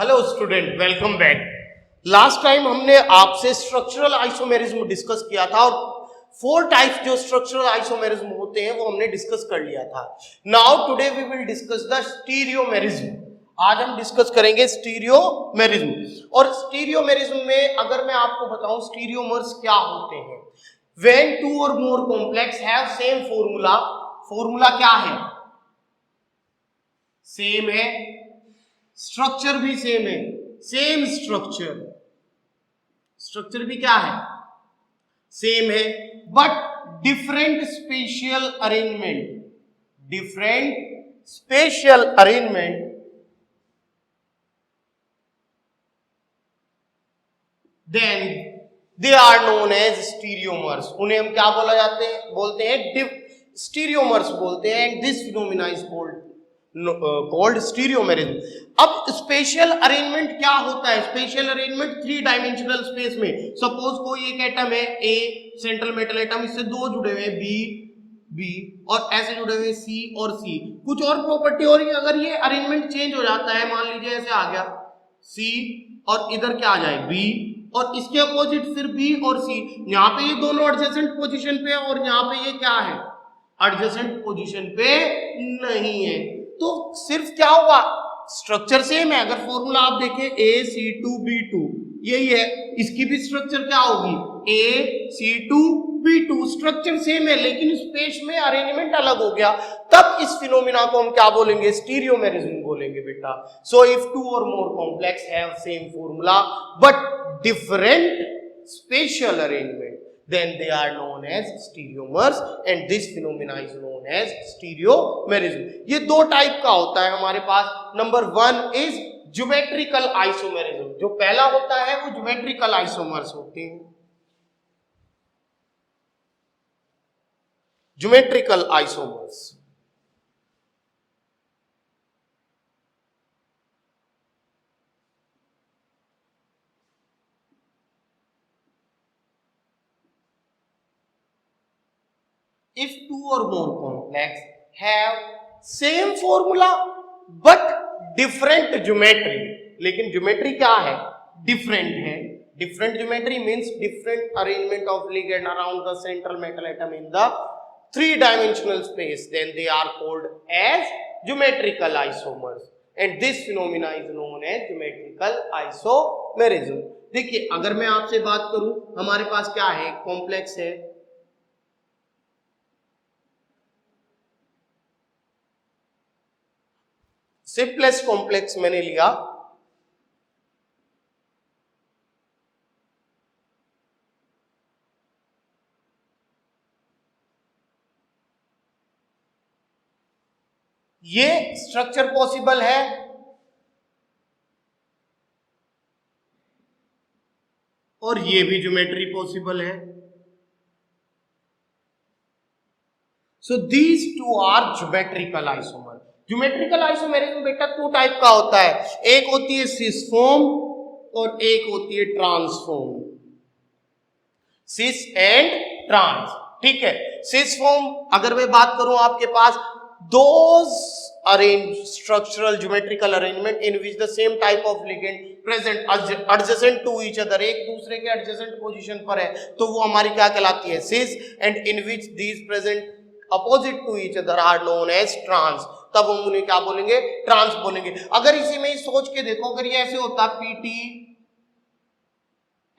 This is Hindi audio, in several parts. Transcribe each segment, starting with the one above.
Hello student, welcome back. Last time हमने आपसे स्ट्रक्चरल आइसोमेरिज्म डिस्कस किया था और 4 टाइप्स जो स्ट्रक्चरल आइसोमेरिज्म होते हैं वो हमने डिस्कस कर लिया था। Now today we will discuss the stereoisomerism. आज हम डिस्कस करेंगे स्टीरियोमेरिज्म। और स्टीरियोमेरिज्म में अगर मैं आपको बताऊं स्टीरियोमर्स क्या होते हैं, व्हेन टू और more complex have same formula. Formula क्या है? सेम है, स्ट्रक्चर भी सेम है, सेम स्ट्रक्चर, स्ट्रक्चर भी क्या है? सेम है, but different spatial arrangement, different spatial arrangement, then they are known as stereoisomers. उन्हें हम क्या बोलते हैं स्टीरियोमर्स बोलते हैं। And this phenomena is called stereoisomerism. अब स्पेशल अरेंजमेंट क्या होता है? स्पेशल अरेंजमेंट 3 डायमेंशनल स्पेस में, सपोज कोई एक एटम है ए, सेंट्रल मेटल एटम, इससे 2 जुड़े हुए बी और ऐसे जुड़े हुए सी और सी। कुछ और प्रॉपर्टी हो रही है, अगर ये अरेंजमेंट चेंज हो जाता है, मान लीजिए ऐसे आ गया सी और इधर क्या आ जाए बी और इसके अपोजिट फिर बी और सी, यहाँ पे ये दोनों एडजेसेंट पोजीशन पे और यहाँ पे ये क्या है? एडजेसेंट पोजीशन पे नहीं है। तो सिर्फ क्या होगा? स्ट्रक्चर सेम है। अगर फॉर्मूला आप देखें AC2B2 यही है, इसकी भी स्ट्रक्चर क्या होगी? AC2B2। स्ट्रक्चर सेम है लेकिन स्पेस में अरेंजमेंट अलग हो गया, तब इस फिनोमिना को हम क्या बोलेंगे? स्टीरियोमेरिज्म बोलेंगे बेटा। सो इफ टू और more complex have same formula but different spatial arrangement, then they are known as stereomers and this phenomena is known as stereomerism। ये 2 टाइप का होता है हमारे पास। Number 1 is geometrical isomerism. जो पहला होता है वो ज्योमेट्रिकल आइसोमर्स होते हैं। Geometrical isomers if 2 or more complex have same formula but different geometry, लेकिन ज्योमेट्री क्या है? डिफरेंट है। Different geometry means different arrangement of ligand around the central metal atom in the 3 dimensional space, then they are called as geometrical isomers and this phenomena is known as geometrical isomerism। देखिए अगर मैं आपसे बात करूं, हमारे पास क्या है? कॉम्प्लेक्स है, सिंपलेस्ट कॉम्प्लेक्स मैंने लिया, ये स्ट्रक्चर पॉसिबल है और ये भी ज्योमेट्री पॉसिबल है। So these 2 are geometrical isomer. Geometrical isomerism बेटा 2 टाइप का होता है, एक होती है सिस फॉर्म और एक होती है ट्रांसफॉर्म। सिस एंड ट्रांस, ठीक है। सिस फॉर्म अगर मैं बात करूं, आपके पास those arrange structural geometrical arrangement in which the same type of ligand present adjacent to each other, एक दूसरे के adjacent position पर है, तो वो हमारी क्या कहलाती है? cis। and in which these present opposite to each other are known as trans, तब हम उन्हें क्या बोलेंगे? ट्रांस बोलेंगे। अगर इसी में ही सोच के देखो, अगर ये ऐसे होता PT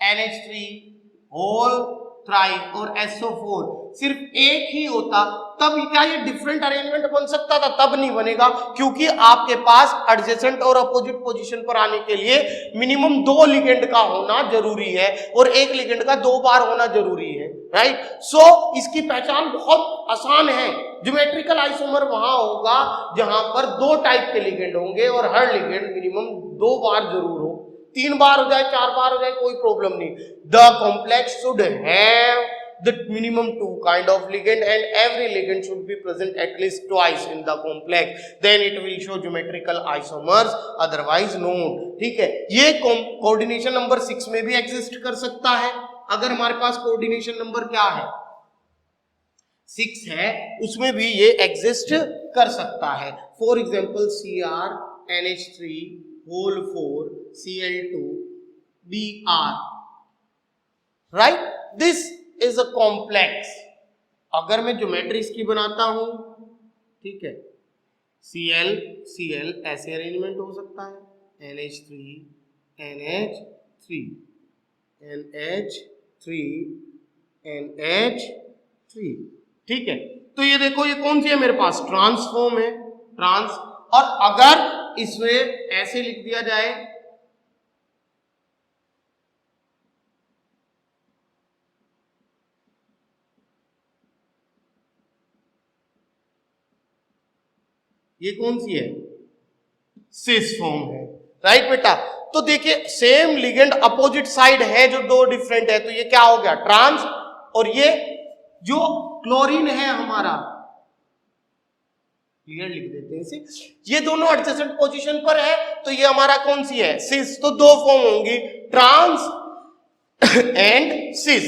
NH3 होल थ्राइव और SO4 सिर्फ एक ही होता, तब क्या ये डिफरेंट अरेंजमेंट बन सकता था? तब नहीं बनेगा, क्योंकि आपके पास एडजेसेंट और अपोजिट पोजीशन पर आने के लिए मिनिमम 2 लिगेंड का होना जरूरी है और एक लिगेंड का 2 बार होना जरूरी है, राइट। सो इसकी पहचान बहुत आसान है। ज्योमेट्रिकल आइसोमर वहां होगा जहां पर 2 टाइप के लिगेंड होंगे और हर लिगेंड मिनिमम 2 बार जरूर हो, 3 बार हो जाए, 4 बार हो जाए, कोई प्रॉब्लम नहीं। The complex should have the minimum 2 kind of ligand and every ligand should be present at least twice in the complex, then it will show geometrical isomers otherwise known, ठीक है। ये कोऑर्डिनेशन नंबर 6 में भी एग्जिस्ट कर सकता है। अगर हमारे पास कोऑर्डिनेशन नंबर क्या है? 6 है, उसमें भी ये एग्जिस्ट कर सकता है। For example CR NH3 whole 4 Cl2 Br, right, this is a complex. अगर मैं ज्योमेट्री इसकी बनाता हूं, ठीक है, Cl ऐसे अरेंजमेंट हो सकता है, NH3 NH3 NH3 NH3, ठीक है। तो ये देखो, ये कौन सी है मेरे पास, ट्रांसफॉर्म है, ट्रांस। और अगर इसमें ऐसे लिख दिया जाए, ये कौन सी है, सिस फॉर्म है, राइट बेटा। तो देखिए सेम लिगेंड अपोजिट साइड है, जो दो डिफरेंट है, तो ये क्या हो गया, ट्रांस। और ये जो क्लोरीन है हमारा, क्लियर लिख देते हैं इसे, ये दोनों एडजेसेंट पोजीशन पर है, तो ये हमारा कौन सी है, सिस। तो दो फॉर्म होंगी, ट्रांस एंड सिस,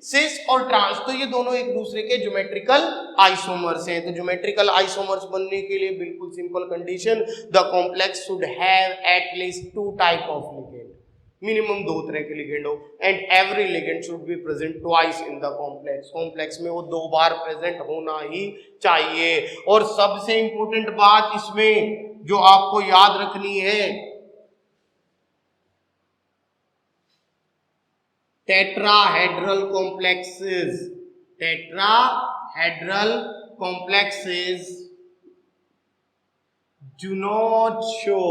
सिस और ट्रांस। तो ये दोनों एक दूसरे के ज्योमेट्रिकल आइसोमर्स हैं। तो ज्योमेट्रिकल आइसोमर्स बनने के लिए बिल्कुल simple condition, the complex should have at least 2 type of ligand, minimum 2 तरह के लिगेंड हो, and every ligand should be present twice in the complex, complex में वो 2 बार प्रेजेंट होना ही चाहिए। और सबसे इंपॉर्टेंट बात इसमें जो आपको याद रखनी है, tetrahedral complexes, tetrahedral complexes do not show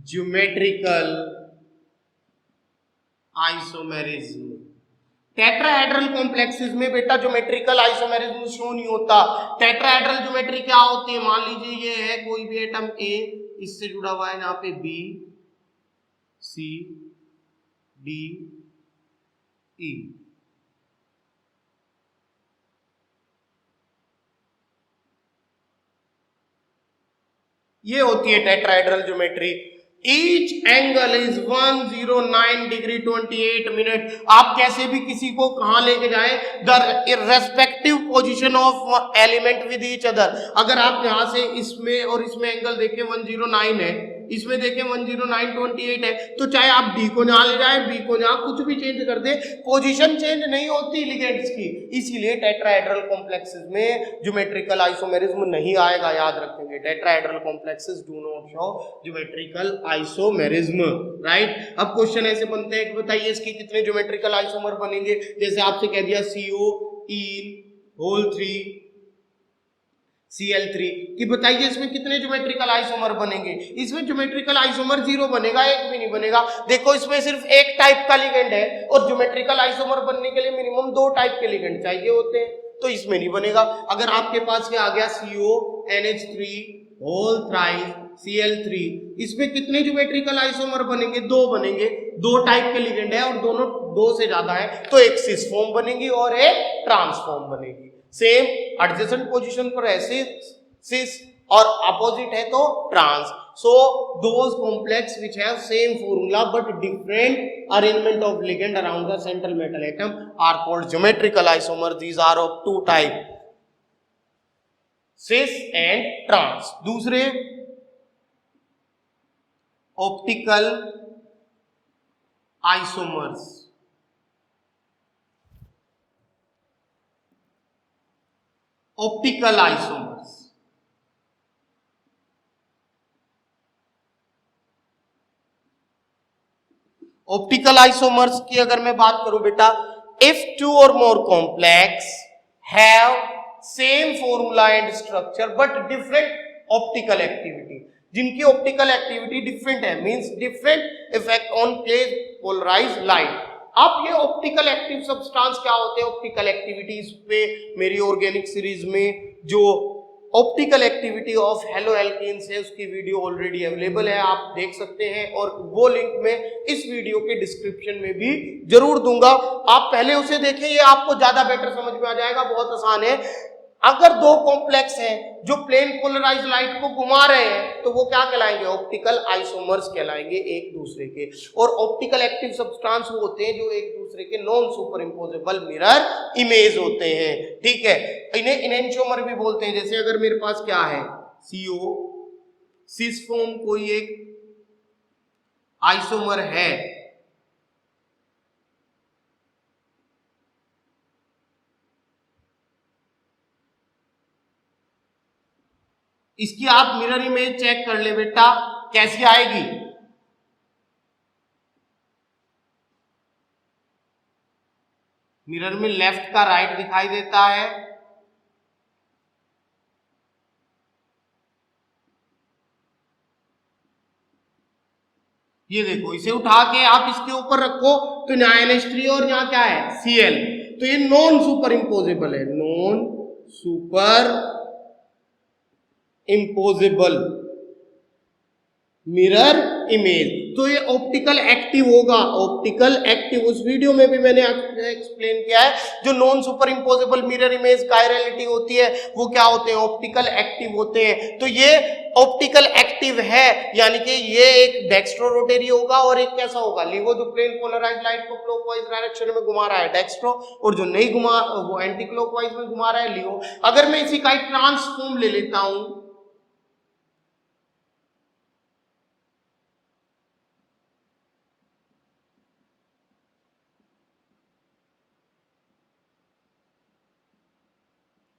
geometrical isomerism। Tetrahedral complexes में बेटा ज्योमेट्रिकल आइसोमेरिज्म शो नहीं होता। टेट्राहेड्रल ज्योमेट्री क्या होती है, मान लीजिए ये है कोई भी एटम A, इससे जुड़ा हुआ है यहाँ पे B C D E, ये होती है tetrahedral geometry. Each angle is 109 degree 28 minute. आप कैसे भी किसी को कहां लेके जाए, the respective position of element with each other. अगर आप यहां से इसमें और इसमें एंगल देखें 109 है, इसमें देखें 109.28 है, तो चाहे आप डी को जहां ले जाए, बी को जहां, कुछ भी चेंज कर दे, पोजीशन चेंज नहीं होती लिगेंड्स की। इसीलिए टेट्राहेड्रल कॉम्प्लेक्सेस में ज्योमेट्रिकल आइसोमेरिज्म नहीं आएगा, याद रखेंगे। Tetrahedral complexes do not show geometrical isomerism, right. अब क्वेश्चन ऐसे बनते हैं कि बताइए इसके कितने ज्योमेट्रिकल आइसोमर बनेंगे। जैसे आपसे कह दिया CO इन होल 3 Cl3 कि बताइए इसमें कितने ज्योमेट्रिकल आइसोमर बनेंगे। इसमें ज्योमेट्रिकल आइसोमर 0 बनेगा, एक भी नहीं बनेगा। देखो इसमें सिर्फ एक टाइप का लिगेंड है और ज्योमेट्रिकल आइसोमर बनने के लिए मिनिमम 2 टाइप के लिगेंड चाहिए होते हैं, तो इसमें नहीं बनेगा। अगर आपके पास क्या आ गया CO NH3 whole thrice Cl3, इसमें कितने ज्योमेट्रिकल आइसोमर बनेंगे, 2 बनेंगे। 2 टाइप के लिगेंड है और दोनों 2 से ज्यादा है, तो एक सिस फॉर्म बनेगी और एक ट्रांसफॉर्म बनेगी। सेम एडजेसेंट पोजीशन पर है सिस और अपोजिट है तो trans. So those complex which have same formula but different arrangement of ligand around the central metal atom are called geometrical isomer. These are of 2 type, cis and trans. दूसरे optical isomers. Optical isomers, optical isomers की अगर मैं बात करूं बेटा, if 2 or more complex have same formula and structure but different optical activity, जिनकी ऑप्टिकल एक्टिविटी डिफरेंट है, means different effect on plane polarised light. अब ये ऑप्टिकल एक्टिव सब्सटेंस क्या होते हैं, ऑप्टिकल एक्टिविटीज पे मेरी ऑर्गेनिक सीरीज में जो optical activity of halo alkanes है उसकी वीडियो ऑलरेडी अवेलेबल है, आप देख सकते हैं। और वो लिंक मैं इस वीडियो के डिस्क्रिप्शन में भी जरूर दूंगा, आप पहले उसे देखें, ये आपको ज्यादा बेटर समझ में आ जाएगा, बहुत आसान है। अगर 2 कॉम्प्लेक्स हैं जो प्लेन पोलराइज्ड लाइट को घुमा रहे हैं तो वो क्या कहलाएंगे, ऑप्टिकल आइसोमर्स कहलाएंगे एक दूसरे के। और ऑप्टिकल एक्टिव सब्सटेंस वो होते हैं जो एक दूसरे के non super imposable mirror image होते हैं, ठीक है। इन्हें इनेंटियोमर भी बोलते हैं। जैसे अगर मेरे पास क्या है CO सिस फॉर्म कोई एक आइसोमर है, इसकी आप मिरर इमेज चेक कर ले बेटा, कैसी आएगी। मिरर में लेफ्ट का राइट दिखाई देता है, ये देखो, इसे उठा के आप इसके ऊपर रखो तो यहाँ NH3 और यहाँ क्या है Cl, तो ये नॉन सुपर इम्पोजेबल है, non super imposable mirror image. तो ये ऑप्टिकल एक्टिव होगा, ऑप्टिकल एक्टिव। उस वीडियो में भी मैंने एक्सप्लेन किया है, जो non super imposable mirror image chirality होती है वो क्या होते हैं, ऑप्टिकल एक्टिव होते हैं। तो ये ऑप्टिकल एक्टिव है, यानी कि ये एक डेक्स्ट्रो रोटरी होगा और एक कैसा होगा लिवो, जो प्लेन पोलराइज लाइट को क्लॉकवाइज डायरेक्शन में घुमा रहा है डेक्स्ट्रो, और जो नहीं घुमा वो एंटी क्लॉकवाइज में घुमा रहा है लिवो। अगर मैं इसी का एक ट्रांसफॉर्म ले लेता हूं,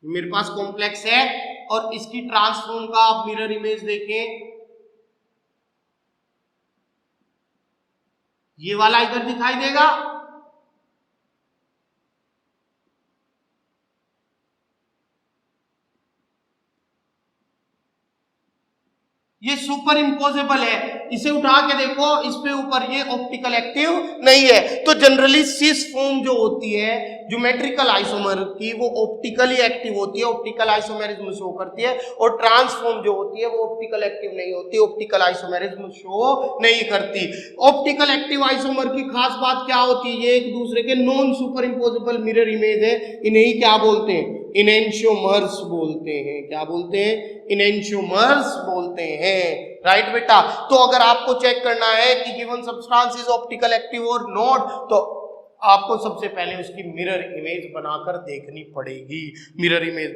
मेरे पास कॉम्प्लेक्स है और इसकी ट्रांसफॉर्म का आप मिरर इमेज देखें, ये वाला इधर दिखाई देगा, ये सुपर इम्पोजेबल है। इसे उठा के देखो, इस पे ऊपर ये ऑप्टिकल एक्टिव नहीं है। तो जनरली सिस फॉर्म जो होती है ज्योमेट्रिकल आइसोमर की, वो ऑप्टिकली एक्टिव होती है, ऑप्टिकल आइसोमेरिज्म शो करती है, और ट्रांसफॉर्म जो होती है वो ऑप्टिकल एक्टिव नहीं होती, ऑप्टिकल आइसोमेरिज्म शो नहीं करती। ऑप्टिकल एक्टिव आइसोमर की खास बात क्या होती है, ये एक दूसरे के non super imposable mirror image है। इन्हें क्या बोलते हैं, इनेंशियोमर्स बोलते हैं। क्या बोलते हैं, इनेंशियोमर्स बोलते हैं। राइट बेटा। तो अगर आपको चेक करना है कि given substance is optical active और नॉट, तो आपको सबसे पहले उसकी मिरर इमेज बनाकर देखनी पड़ेगी। मिरर इमेज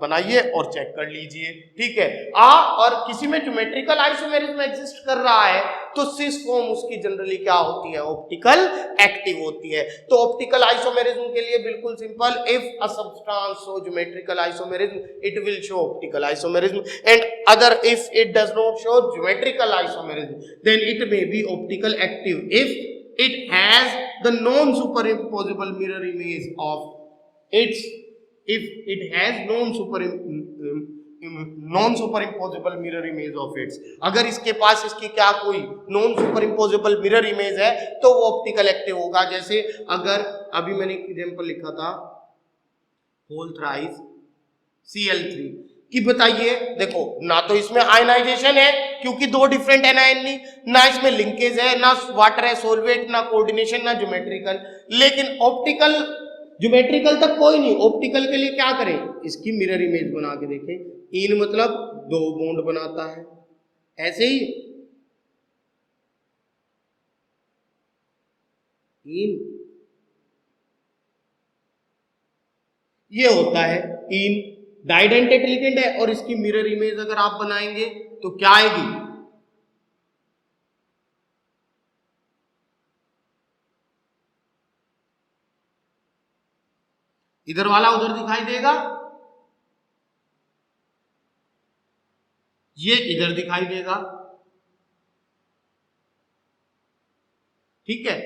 बनाइए और चेक कर लीजिए, ठीक है। और किसी में ज्योमेट्रिकल आइसोमेरिज्म एग्जिस्ट कर रहा है तो सिस फॉर्म उसकी जनरली क्या होती है, ऑप्टिकल एक्टिव होती है। तो ऑप्टिकल आइसोमेरिज्म के लिए बिल्कुल simple, if a substance show geometrical isomerism it will show optical isomerism, and other if it does not show geometrical isomerism then it may be optical active if it has the non-superimposable mirror image of its, if it has non-superimposable mirror image of its, अगर इसके पास इसकी क्या कोई नॉन सुपरइम्पोजेबल मिरर इमेज है तो वो ऑप्टिकल एक्टिव होगा। जैसे अगर अभी मैंने एक एग्जांपल लिखा था होल थ्राइस Cl3 कि बताइए, देखो ना तो इसमें आयनाइजेशन है क्योंकि दो डिफरेंट एनायन नहीं, ना इसमें लिंकेज है, ना वाटर है सोलवेट, ना कोऑर्डिनेशन, ना ज्योमेट्रिकल। लेकिन ऑप्टिकल, ज्योमेट्रिकल तक कोई नहीं, ऑप्टिकल के लिए क्या करें, इसकी मिरर इमेज बना के देखें। इन मतलब दो बॉन्ड बनाता है, ऐसे ही इन ये होता है इन डाइडेंटेड लिगेंड है, और इसकी मिरर इमेज अगर आप बनाएंगे तो क्या आएगी, इधर वाला उधर दिखाई देगा, ये इधर दिखाई देगा, ठीक है।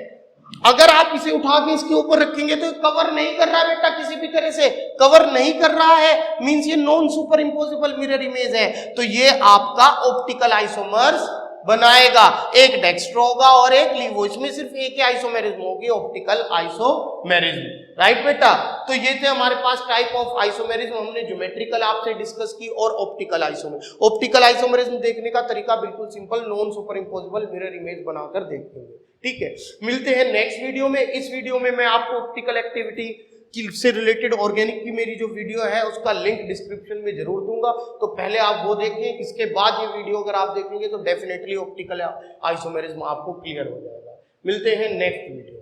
अगर आप इसे उठा के इसके ऊपर रखेंगे तो कवर नहीं कर रहा है बेटा, किसी भी तरह से कवर नहीं कर रहा है, मींस ये non super imposable mirror image है। तो ये आपका ऑप्टिकल आइसोमर्स बनाएगा, एक डेक्स्ट्रो होगा और एक लीवो, इसमें सिर्फ एक ही आइसोमेरिज्म होगी, ऑप्टिकल आइसोमेरिज्म। राइट बेटा। तो ये थे हमारे पास टाइप ऑफ आइसोमेरिज्म, हमने ज्योमेट्रिकल आपसे डिस्कस की और ऑप्टिकल आइसोमेरिज्म। ऑप्टिकल आइसोमेरिज्म देखने का तरीका बिल्कुल simple, non super imposable mirror image बनाकर देखेंगे, ठीक है। मिलते हैं नेक्स्ट वीडियो में। इस वीडियो में मैं आपको ऑप्टिकल एक्टिविटी से रिलेटेड ऑर्गेनिक की मेरी जो वीडियो है उसका लिंक डिस्क्रिप्शन में जरूर दूंगा, तो पहले आप वो देखें, इसके बाद ये वीडियो अगर आप देखेंगे तो डेफिनेटली ऑप्टिकल आइसोमेरिज्म आपको क्लियर हो जाएगा। मिलते हैं नेक्स्ट वीडियो।